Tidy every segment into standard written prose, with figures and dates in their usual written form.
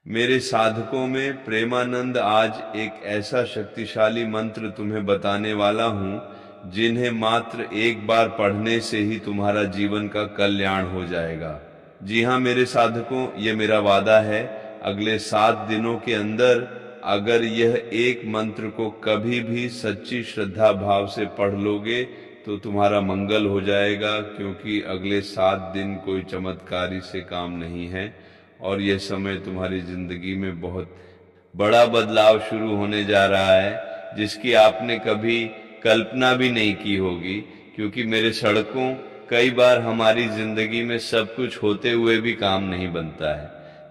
मेरे साधकों में प्रेमानंद आज एक ऐसा शक्तिशाली मंत्र तुम्हें बताने वाला हूँ जिन्हें मात्र एक बार पढ़ने से ही तुम्हारा जीवन का कल्याण हो जाएगा। जी हाँ मेरे साधकों, ये मेरा वादा है, अगले 7 दिनों के अंदर अगर यह एक मंत्र को कभी भी सच्ची श्रद्धा भाव से पढ़ लोगे तो तुम्हारा मंगल हो जाएगा, क्योंकि अगले 7 दिन कोई चमत्कारी से काम नहीं है और यह समय तुम्हारी जिंदगी में बहुत बड़ा बदलाव शुरू होने जा रहा है जिसकी आपने कभी कल्पना भी नहीं की होगी। क्योंकि मेरे सड़कों, कई बार हमारी जिंदगी में सब कुछ होते हुए भी काम नहीं बनता है,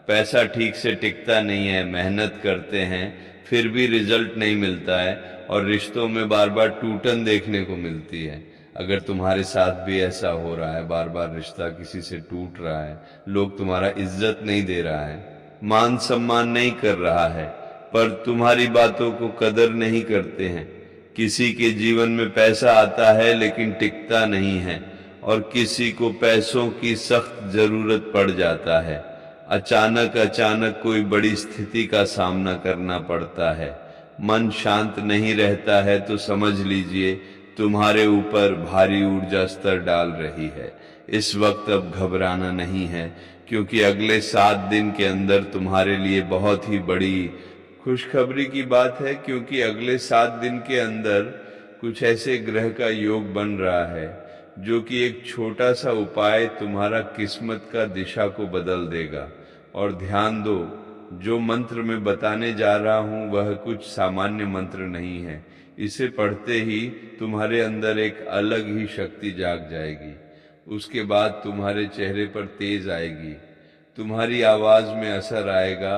पैसा ठीक से टिकता नहीं है, मेहनत करते हैं फिर भी रिजल्ट नहीं मिलता है और रिश्तों में बार बार टूटन देखने को मिलती है। अगर तुम्हारे साथ भी ऐसा हो रहा है, बार बार रिश्ता किसी से टूट रहा है, लोग तुम्हारा इज्जत नहीं दे रहा है, मान सम्मान नहीं कर रहा है, पर तुम्हारी बातों को कदर नहीं करते हैं, किसी के जीवन में पैसा आता है लेकिन टिकता नहीं है और किसी को पैसों की सख्त जरूरत पड़ जाता है, अचानक अचानक कोई बड़ी स्थिति का सामना करना पड़ता है, मन शांत नहीं रहता है, तो समझ लीजिए तुम्हारे ऊपर भारी ऊर्जा स्तर डाल रही है। इस वक्त अब घबराना नहीं है, क्योंकि अगले 7 दिन के अंदर तुम्हारे लिए बहुत ही बड़ी खुशखबरी की बात है। क्योंकि अगले 7 दिन के अंदर कुछ ऐसे ग्रह का योग बन रहा है जो कि एक छोटा सा उपाय तुम्हारा किस्मत का दिशा को बदल देगा। और ध्यान दो, जो मंत्र मैं बताने जा रहा हूँ वह कुछ सामान्य मंत्र नहीं है, इसे पढ़ते ही तुम्हारे अंदर एक अलग ही शक्ति जाग जाएगी। उसके बाद तुम्हारे चेहरे पर तेज आएगी, तुम्हारी आवाज में असर आएगा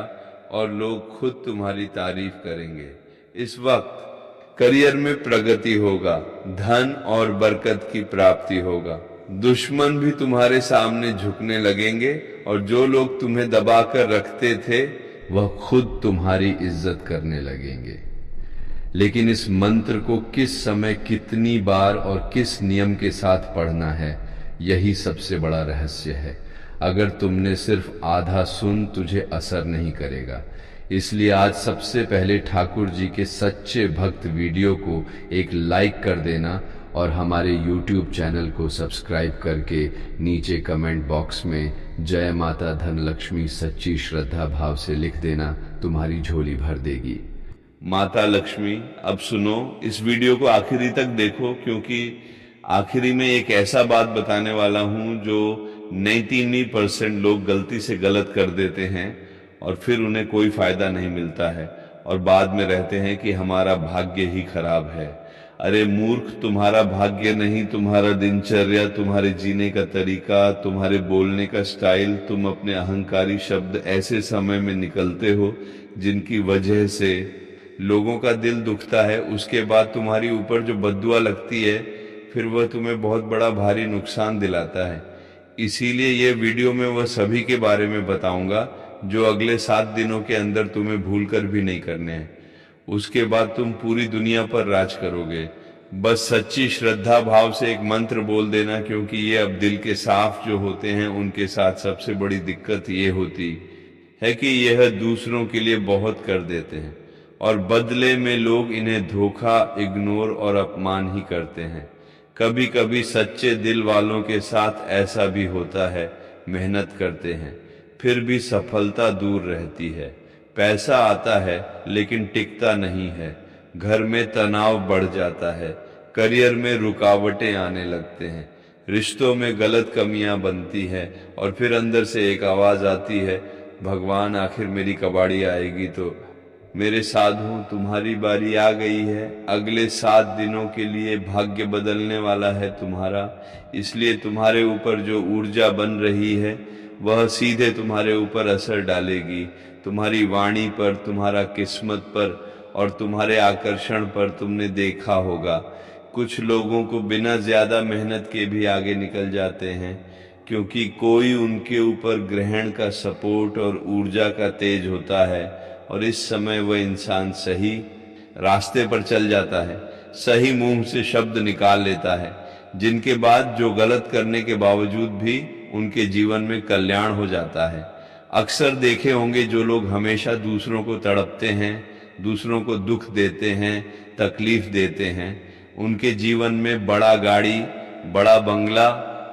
और लोग खुद तुम्हारी तारीफ करेंगे। इस वक्त करियर में प्रगति होगा, धन और बरकत की प्राप्ति होगा, दुश्मन भी तुम्हारे सामने झुकने लगेंगे और जो लोग तुम्हें दबाकर रखते थे वह खुद तुम्हारी इज्जत करने लगेंगे। लेकिन इस मंत्र को किस समय, कितनी बार और किस नियम के साथ पढ़ना है, यही सबसे बड़ा रहस्य है। अगर तुमने सिर्फ आधा सुन, तुझे असर नहीं करेगा। इसलिए आज सबसे पहले ठाकुर जी के सच्चे भक्त वीडियो को एक लाइक कर देना और हमारे YouTube चैनल को सब्सक्राइब करके नीचे कमेंट बॉक्स में जय माता धनलक्ष्मी सच्ची श्रद्धा भाव से लिख देना, तुम्हारी झोली भर देगी। माता लक्ष्मी, अब सुनो, इस वीडियो को आखिरी तक देखो, क्योंकि आखिरी में एक ऐसा बात बताने वाला हूं जो 99% लोग गलती से गलत कर देते हैं और फिर उन्हें कोई फायदा नहीं मिलता है और बाद में रहते हैं कि हमारा भाग्य ही खराब है। अरे मूर्ख, तुम्हारा भाग्य नहीं, तुम्हारा दिनचर्या, तुम्हारे जीने का तरीका, तुम्हारे बोलने का स्टाइल, तुम अपने अहंकारी शब्द ऐसे समय में निकलते हो जिनकी वजह से लोगों का दिल दुखता है। उसके बाद तुम्हारी ऊपर जो बद्दुआ लगती है फिर वह तुम्हें बहुत बड़ा भारी नुकसान दिलाता है। इसीलिए ये वीडियो में वह सभी के बारे में बताऊंगा जो अगले 7 दिनों के अंदर तुम्हें भूलकर भी नहीं करने हैं। उसके बाद तुम पूरी दुनिया पर राज करोगे। बस सच्ची श्रद्धा भाव से एक मंत्र बोल देना, क्योंकि ये अब दिल के साफ जो होते हैं उनके साथ सबसे बड़ी दिक्कत ये होती है कि यह दूसरों के लिए बहुत कर देते हैं और बदले में लोग इन्हें धोखा, इग्नोर और अपमान ही करते हैं। कभी कभी सच्चे दिल वालों के साथ ऐसा भी होता है, मेहनत करते हैं फिर भी सफलता दूर रहती है, पैसा आता है लेकिन टिकता नहीं है, घर में तनाव बढ़ जाता है, करियर में रुकावटें आने लगते हैं, रिश्तों में गलत कमियां बनती है और फिर अंदर से एक आवाज आती है, भगवान आखिर मेरी कबाड़ी आएगी तो। मेरे साधु, तुम्हारी बारी आ गई है। अगले 7 दिनों के लिए भाग्य बदलने वाला है तुम्हारा। इसलिए तुम्हारे ऊपर जो ऊर्जा बन रही है वह सीधे तुम्हारे ऊपर असर डालेगी, तुम्हारी वाणी पर, तुम्हारा किस्मत पर और तुम्हारे आकर्षण पर। तुमने देखा होगा कुछ लोगों को बिना ज्यादा मेहनत के भी आगे निकल जाते हैं, क्योंकि कोई उनके ऊपर ग्रहण का सपोर्ट और ऊर्जा का तेज होता है और इस समय वह इंसान सही रास्ते पर चल जाता है, सही मुंह से शब्द निकाल लेता है, जिनके बाद जो गलत करने के बावजूद भी उनके जीवन में कल्याण हो जाता है। अक्सर देखे होंगे जो लोग हमेशा दूसरों को तड़पते हैं, दूसरों को दुख देते हैं, तकलीफ देते हैं, उनके जीवन में बड़ा गाड़ी, बड़ा बंगला,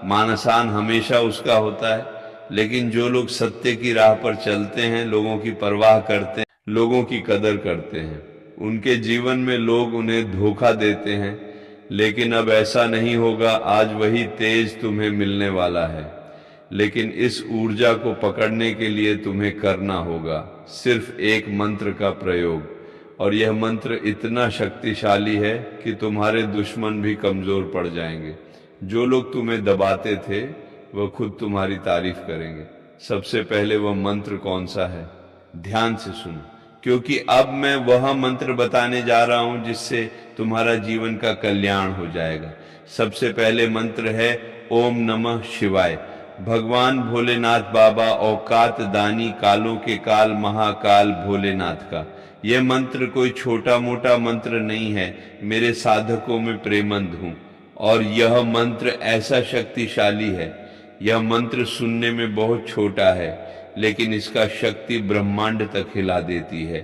मानसान हमेशा उसका होता है। लेकिन जो लोग सत्य की राह पर चलते हैं, लोगों की परवाह करते हैं, लोगों की कदर करते हैं, उनके जीवन में लोग उन्हें धोखा देते हैं। लेकिन अब ऐसा नहीं होगा। आज वही तेज तुम्हें मिलने वाला है। लेकिन इस ऊर्जा को पकड़ने के लिए तुम्हें करना होगा सिर्फ एक मंत्र का प्रयोग, और यह मंत्र इतना शक्तिशाली है कि तुम्हारे दुश्मन भी कमजोर पड़ जाएंगे। जो लोग तुम्हें दबाते थे वह खुद तुम्हारी तारीफ करेंगे। सबसे पहले वह मंत्र कौन सा है? ध्यान से सुनो, क्योंकि अब मैं वह मंत्र बताने जा रहा हूं जिससे तुम्हारा जीवन का कल्याण हो जाएगा। सबसे पहले मंत्र है ओम नमः शिवाय। भगवान भोलेनाथ बाबा औकात दानी कालों के काल महाकाल भोलेनाथ का यह मंत्र कोई छोटा मोटा मंत्र नहीं है। मेरे साधकों में प्रेमंद हूं और यह मंत्र ऐसा शक्तिशाली है। यह मंत्र सुनने में बहुत छोटा है लेकिन इसका शक्ति ब्रह्मांड तक हिला देती है।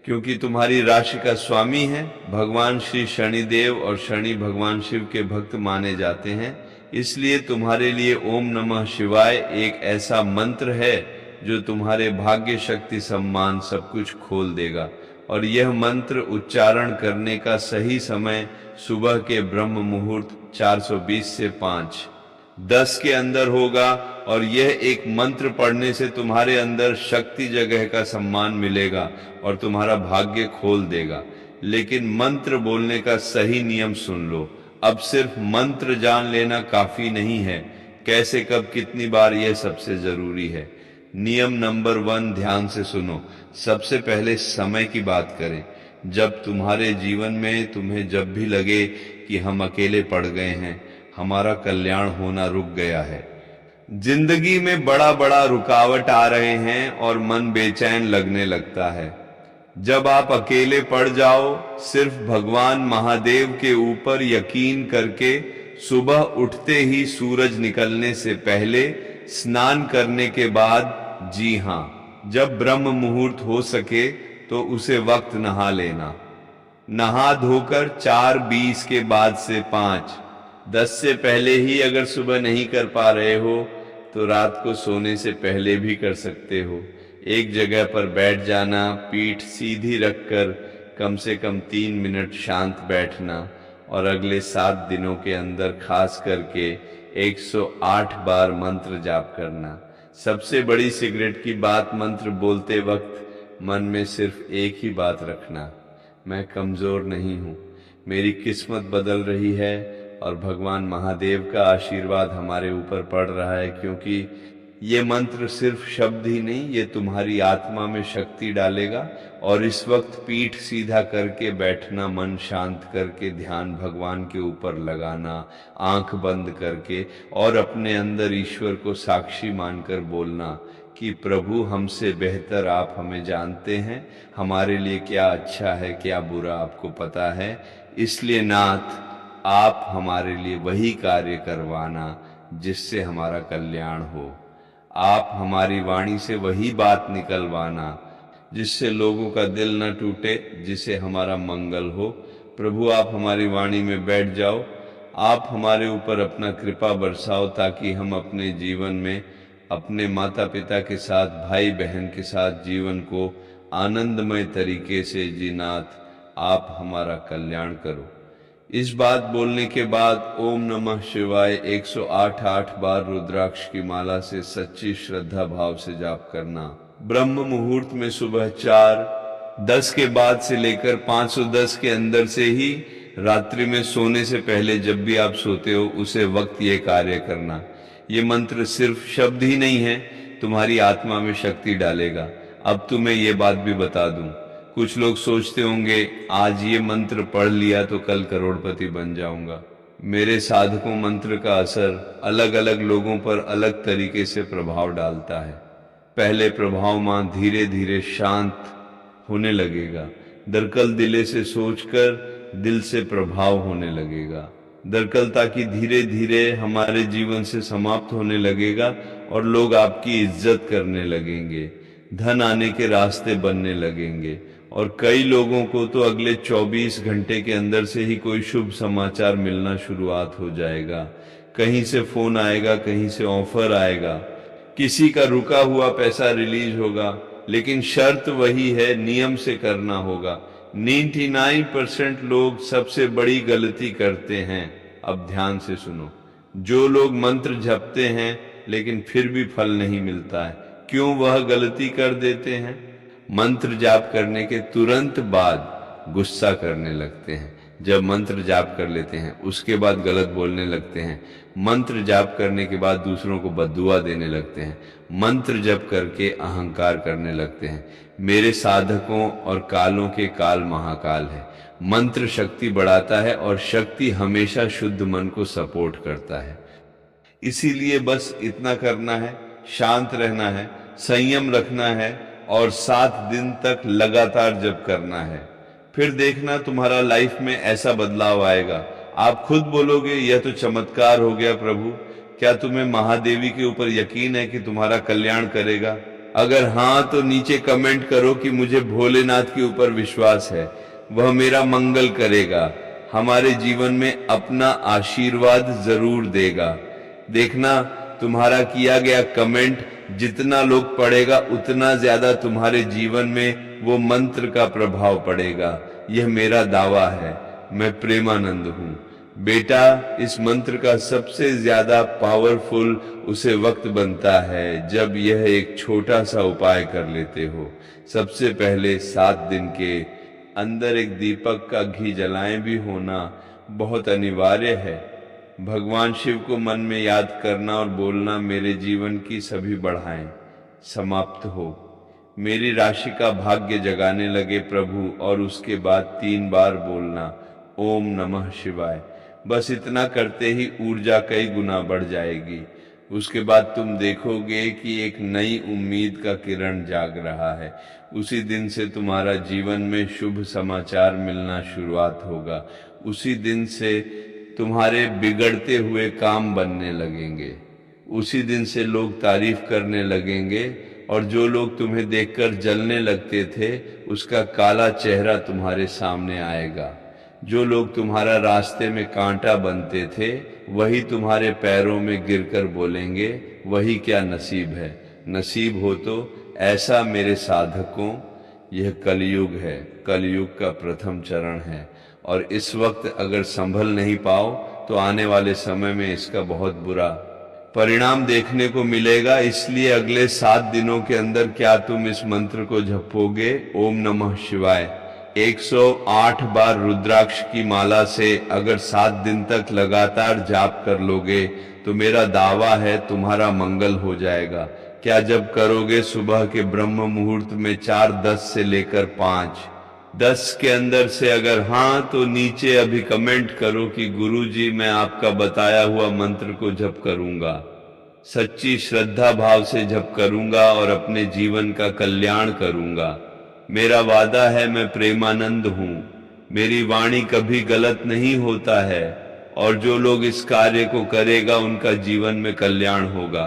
क्योंकि तुम्हारी राशि का स्वामी है भगवान श्री शनिदेव और शनि भगवान शिव के भक्त माने जाते हैं, इसलिए तुम्हारे लिए ओम नमः शिवाय एक ऐसा मंत्र है जो तुम्हारे भाग्य, शक्ति, सम्मान सब कुछ खोल देगा। और यह मंत्र उच्चारण करने का सही समय सुबह के ब्रह्म मुहूर्त 420 से 5:10 के अंदर होगा। और यह एक मंत्र पढ़ने से तुम्हारे अंदर शक्ति जगह का सम्मान मिलेगा और तुम्हारा भाग्य खोल देगा। लेकिन मंत्र बोलने का सही नियम सुन लो। अब सिर्फ मंत्र जान लेना काफी नहीं है, कैसे, कब, कितनी बार, यह सबसे जरूरी है। नियम नंबर 1 ध्यान से सुनो। सबसे पहले समय की बात करें। जब तुम्हारे जीवन में तुम्हें जब भी लगे कि हम अकेले पड़ गए हैं, हमारा कल्याण होना रुक गया है, जिंदगी में बड़ा बड़ा रुकावट आ रहे हैं और मन बेचैन लगने लगता है, जब आप अकेले पड़ जाओ, सिर्फ भगवान महादेव के ऊपर यकीन करके सुबह उठते ही सूरज निकलने से पहले, स्नान करने के बाद, जी हां, जब ब्रह्म मुहूर्त हो सके तो उसे वक्त नहा लेना। नहा धोकर 4:20 के बाद से 5:10 से पहले ही अगर सुबह नहीं कर पा रहे हो तो रात को सोने से पहले भी कर सकते हो। एक जगह पर बैठ जाना, पीठ सीधी रखकर कम से कम 3 मिनट शांत बैठना और अगले 7 दिनों के अंदर खास करके 108 बार मंत्र जाप करना। सबसे बड़ी सिगरेट की बात, मंत्र बोलते वक्त मन में सिर्फ एक ही बात रखना, मैं कमजोर नहीं हूं, मेरी किस्मत बदल रही है और भगवान महादेव का आशीर्वाद हमारे ऊपर पड़ रहा है। क्योंकि ये मंत्र सिर्फ शब्द ही नहीं, ये तुम्हारी आत्मा में शक्ति डालेगा। और इस वक्त पीठ सीधा करके बैठना, मन शांत करके ध्यान भगवान के ऊपर लगाना, आंख बंद करके, और अपने अंदर ईश्वर को साक्षी मानकर बोलना कि प्रभु, हमसे बेहतर आप हमें जानते हैं, हमारे लिए क्या अच्छा है क्या बुरा आपको पता है, इसलिए नाथ आप हमारे लिए वही कार्य करवाना जिससे हमारा कल्याण हो। आप हमारी वाणी से वही बात निकलवाना जिससे लोगों का दिल न टूटे, जिससे हमारा मंगल हो। प्रभु, आप हमारी वाणी में बैठ जाओ, आप हमारे ऊपर अपना कृपा बरसाओ ताकि हम अपने जीवन में अपने माता पिता के साथ, भाई बहन के साथ जीवन को आनंदमय तरीके से जीनाथ आप हमारा कल्याण करो। इस बात बोलने के बाद ओम नमः शिवाय 108 बार रुद्राक्ष की माला से सच्ची श्रद्धा भाव से जाप करना। ब्रह्म मुहूर्त में सुबह 4:10 के बाद से लेकर 5:10 के अंदर से ही रात्रि में सोने से पहले जब भी आप सोते हो उसे वक्त ये कार्य करना। ये मंत्र सिर्फ शब्द ही नहीं है, तुम्हारी आत्मा में शक्ति डालेगा। अब तुम्हें ये बात भी बता दूं, कुछ लोग सोचते होंगे आज ये मंत्र पढ़ लिया तो कल करोड़पति बन जाऊंगा। मेरे साधकों, मंत्र का असर अलग अलग लोगों पर अलग तरीके से प्रभाव डालता है। पहले प्रभाव मां धीरे धीरे शांत होने लगेगा, दरकल दिले से सोचकर दिल से प्रभाव होने लगेगा। दरकलता की धीरे धीरे हमारे जीवन से समाप्त होने लगेगा और लोग आपकी इज्जत करने लगेंगे, धन आने के रास्ते बनने लगेंगे और कई लोगों को तो अगले 24 घंटे के अंदर से ही कोई शुभ समाचार मिलना शुरुआत हो जाएगा। कहीं से फोन आएगा, कहीं से ऑफर आएगा, किसी का रुका हुआ पैसा रिलीज होगा, लेकिन शर्त वही है, नियम से करना होगा। 99% लोग सबसे बड़ी गलती करते हैं। अब ध्यान से सुनो, जो लोग मंत्र जपते हैं लेकिन फिर भी फल नहीं मिलता है, क्यों वह गलती कर देते हैं? मंत्र जाप करने के तुरंत बाद गुस्सा करने लगते हैं। जब मंत्र जाप कर लेते हैं उसके बाद गलत बोलने लगते हैं। मंत्र जाप करने के बाद दूसरों को बद्दुआ देने लगते हैं। मंत्र जप करके अहंकार करने लगते हैं। मेरे साधकों और कालों के काल महाकाल है। मंत्र शक्ति बढ़ाता है और शक्ति हमेशा शुद्ध मन को सपोर्ट करता है। इसीलिए बस इतना करना है, शांत रहना है, संयम रखना है और 7 दिन तक लगातार जप करना है। फिर देखना तुम्हारा लाइफ में ऐसा बदलाव आएगा। आप खुद बोलोगे यह तो चमत्कार हो गया प्रभु। क्या तुम्हें महादेवी के ऊपर यकीन है कि तुम्हारा कल्याण करेगा? अगर हाँ तो नीचे कमेंट करो कि मुझे भोलेनाथ के ऊपर विश्वास है, वह मेरा मंगल करेगा, हमारे जीवन में अपना आशीर्वाद जरूर देगा। देखना तुम्हारा किया गया कमेंट जितना लोग पढ़ेगा उतना ज्यादा तुम्हारे जीवन में वो मंत्र का प्रभाव पड़ेगा। यह मेरा दावा है। मैं प्रेमानंद हूँ। बेटा, इस मंत्र का सबसे ज्यादा पावरफुल उसे वक्त बनता है जब यह एक छोटा सा उपाय कर लेते हो। सबसे पहले 7 दिन के अंदर एक दीपक का घी जलाएं भी होना बहुत अनिवार्य है। भगवान शिव को मन में याद करना और बोलना, मेरे जीवन की सभी बढ़ाएं समाप्त हो, मेरी राशि का भाग्य जगाने लगे प्रभु, और उसके बाद 3 बार बोलना ओम नमः शिवाय। बस इतना करते ही ऊर्जा कई गुना बढ़ जाएगी। उसके बाद तुम देखोगे कि एक नई उम्मीद का किरण जाग रहा है। उसी दिन से तुम्हारा जीवन में शुभ समाचार मिलना शुरुआत होगा। उसी दिन से तुम्हारे बिगड़ते हुए काम बनने लगेंगे। उसी दिन से लोग तारीफ करने लगेंगे और जो लोग तुम्हें देखकर जलने लगते थे उसका काला चेहरा तुम्हारे सामने आएगा। जो लोग तुम्हारा रास्ते में कांटा बनते थे वही तुम्हारे पैरों में गिरकर बोलेंगे, वही क्या नसीब है। नसीब हो तो ऐसा मेरे साधकों, यह कलयुग है, कलयुग का प्रथम चरण है और इस वक्त अगर संभल नहीं पाओ तो आने वाले समय में इसका बहुत बुरा परिणाम देखने को मिलेगा। इसलिए अगले 7 दिनों के अंदर क्या तुम इस मंत्र को जपोगे? ओम नमः शिवाय 108 बार रुद्राक्ष की माला से अगर 7 दिन तक लगातार जाप कर लोगे तो मेरा दावा है तुम्हारा मंगल हो जाएगा। क्या जब करोगे? सुबह के ब्रह्म मुहूर्त में 4:10 से लेकर 5:10 के अंदर से अगर हाँ तो नीचे अभी कमेंट करो कि गुरुजी मैं आपका बताया हुआ मंत्र को जप करूंगा, सच्ची श्रद्धा भाव से जप करूंगा और अपने जीवन का कल्याण करूंगा। मेरा वादा है, मैं प्रेमानंद हूँ, मेरी वाणी कभी गलत नहीं होता है और जो लोग इस कार्य को करेगा उनका जीवन में कल्याण होगा।